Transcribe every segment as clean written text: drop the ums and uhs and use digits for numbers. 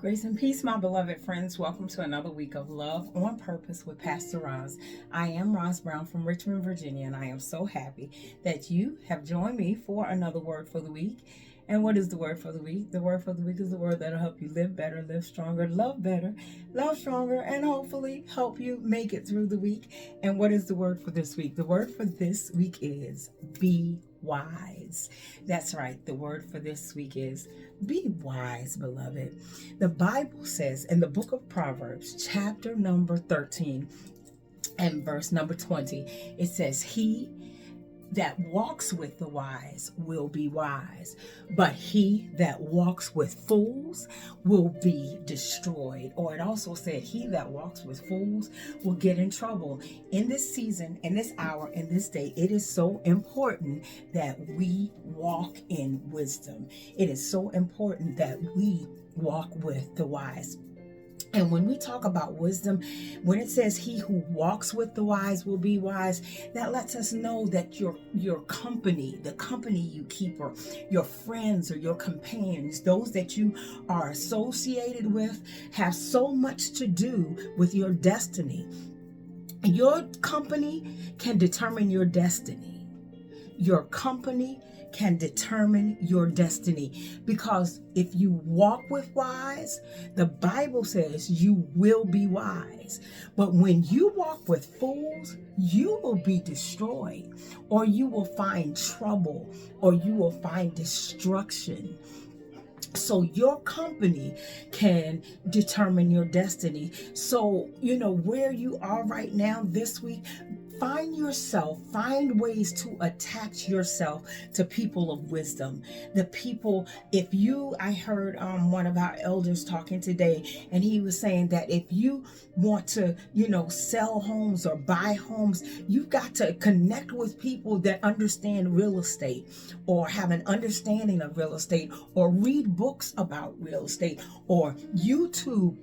Grace and peace, my beloved friends. Welcome to another week of Love on Purpose with Pastor Roz. I am Roz Brown from Richmond, Virginia, and I am so happy that you have joined me for another word for the week. And what is the word for the week? The word for the week is the word that'll help you live better, live stronger, love stronger, and hopefully help you make it through the week. And what is the word for this week? The word for this week is be wise. That's right. The word for this week is be wise, beloved. The Bible says in the book of Proverbs, chapter number 13 and verse number 20, it says, he that walks with the wise will be wise, but he that walks with fools will be destroyed. Or it also said, he that walks with fools will get in trouble. In this season, in this hour, in this day, it is so important that we walk in wisdom. It is so important that we walk with the wise. And when we talk about wisdom, when it says he who walks with the wise will be wise, that lets us know that your company, the company you keep, or your friends or your companions, those that you are associated with, have so much to do with your destiny. Your company can determine your destiny. Your company can determine your destiny, because if you walk with wise, the Bible says you will be wise. But when you walk with fools, you will be destroyed, or you will find trouble, or you will find destruction. So your company can determine your destiny. So, where you are right now this week, find ways to attach yourself to people of wisdom. The people, I heard one of our elders talking today, and he was saying that if you want to, sell homes or buy homes, you've got to connect with people that understand real estate, or have an understanding of real estate, or read books about real estate, or YouTube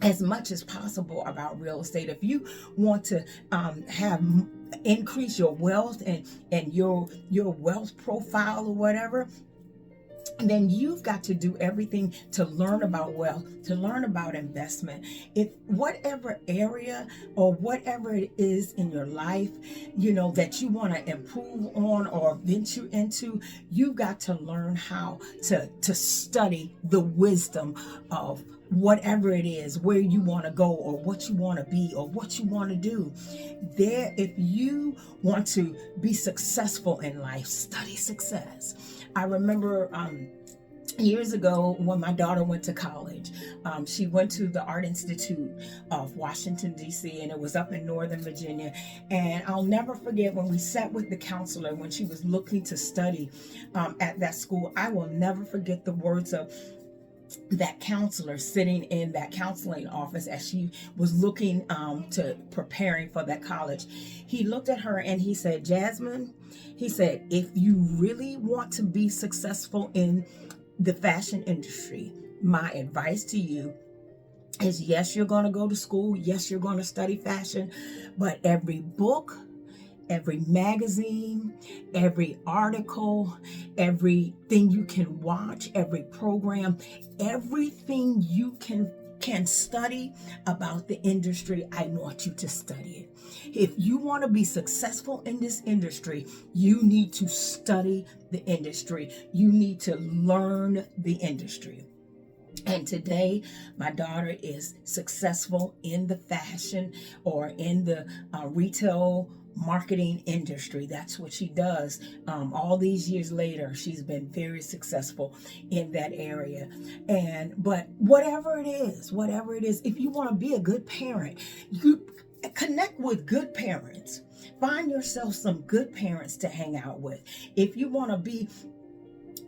as much as possible about real estate. If you want to increase your wealth and your wealth profile or whatever, then you've got to do everything to learn about wealth, to learn about investment. If whatever area or whatever it is in your life, that you want to improve on or venture into, you've got to learn how to study the wisdom of whatever it is, where you want to go, or what you want to be, or what you want to do. If you want to be successful in life, study success. I remember years ago when my daughter went to college, she went to the Art Institute of Washington, D.C., and it was up in Northern Virginia. And I'll never forget when we sat with the counselor when she was looking to study at that school. I will never forget the words of that counselor sitting in that counseling office as she was looking to preparing for that college. He looked at her and he said, Jasmine, he said, if you really want to be successful in the fashion industry, my advice to you is, yes, you're going to go to school. Yes, you're going to study fashion, but every book, every magazine, every article, everything you can watch, every program, everything you can study about the industry, I want you to study it. If you want to be successful in this industry, you need to study the industry. You need to learn the industry. And today, my daughter is successful in the fashion or in the retail marketing industry. That's what she does. All these years later, she's been very successful in that area. But whatever it is, if you want to be a good parent, you connect with good parents. Find yourself some good parents to hang out with. If you want to be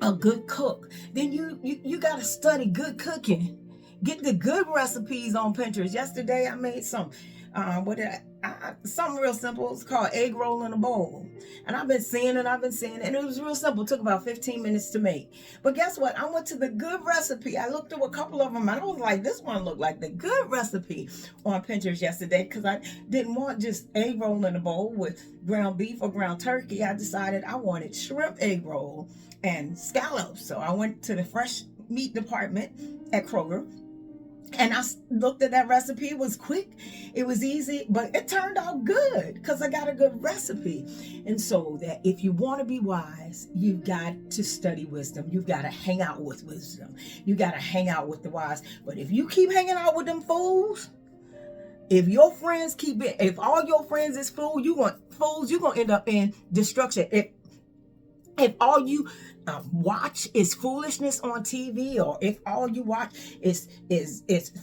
a good cook, then you got to study good cooking. Get the good recipes on Pinterest. Yesterday I made some something real simple. It's called egg roll in a bowl, and I've been seeing it, and it was real simple. It took about 15 minutes to make. But guess what? I went to the good recipe. I looked through a couple of them, and I was like, this one looked like the good recipe on Pinterest yesterday, because I didn't want just egg roll in a bowl with ground beef or ground turkey. I decided I wanted shrimp egg roll and scallops. So I went to the fresh meat department at Kroger. And I looked at that recipe. It was quick. It was easy, but it turned out good because I got a good recipe. And so that if you want to be wise, you've got to study wisdom. You've got to hang out with wisdom. You got to hang out with the wise. But if you keep hanging out with them fools, if your friends keep it, if all your friends is fools, you're going to end up in destruction. If all you watch is foolishness on TV, or if all you watch is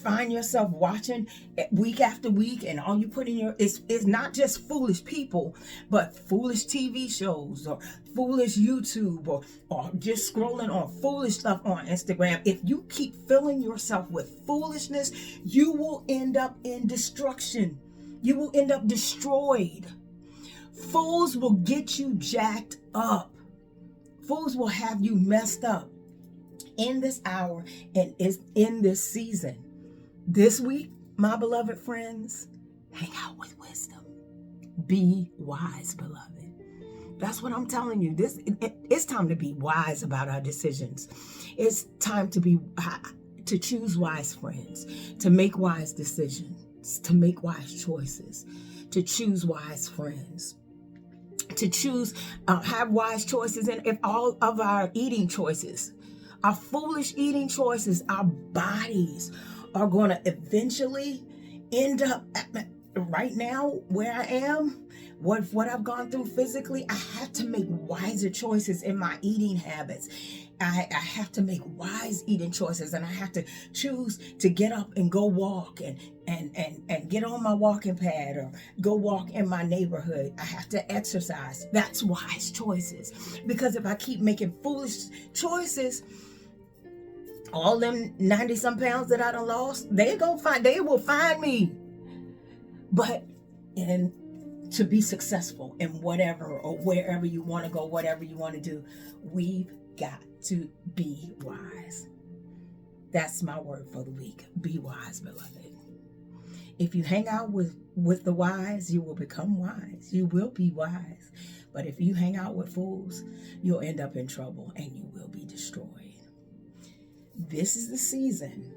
find yourself watching week after week, and all you put in your is not just foolish people, but foolish TV shows or foolish YouTube or just scrolling on foolish stuff on Instagram. If you keep filling yourself with foolishness, you will end up in destruction. You will end up destroyed. Fools will get you jacked up. Fools will have you messed up in this hour and is in this season. This week, my beloved friends, hang out with wisdom. Be wise, beloved. That's what I'm telling you. It's time to be wise about our decisions. It's time to choose wise friends, to make wise decisions, to make wise choices, to choose wise friends. To choose, have wise choices in all of our eating choices, our foolish eating choices, our bodies are going to eventually end up right now where I am, what I've gone through physically. I have to make wiser choices in my eating habits. I have to make wise eating choices, and I have to choose to get up and go walk and get on my walking pad or go walk in my neighborhood. I have to exercise. That's wise choices. Because if I keep making foolish choices, all them 90 some pounds that I done lost, they will find me. But to be successful in whatever or wherever you want to go, whatever you want to do, we've got to be wise. That's my word for the week. Be wise, beloved. If you hang out with the wise, you will become wise. You will be wise. But if you hang out with fools, you'll end up in trouble and you will be destroyed. This is the season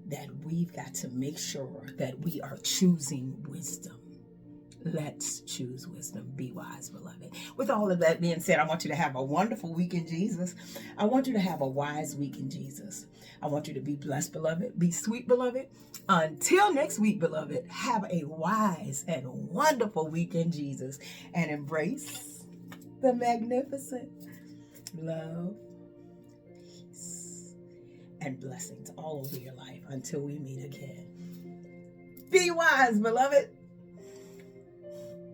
that we've got to make sure that we are choosing wisdom. Let's choose wisdom. Be wise, beloved. With all of that being said, I want you to have a wonderful week in Jesus. I want you to have a wise week in Jesus. I want you to be blessed, beloved. Be sweet, beloved. Until next week, beloved, have a wise and wonderful week in Jesus and embrace the magnificent love, peace, and blessings all over your life until we meet again. Be wise, beloved.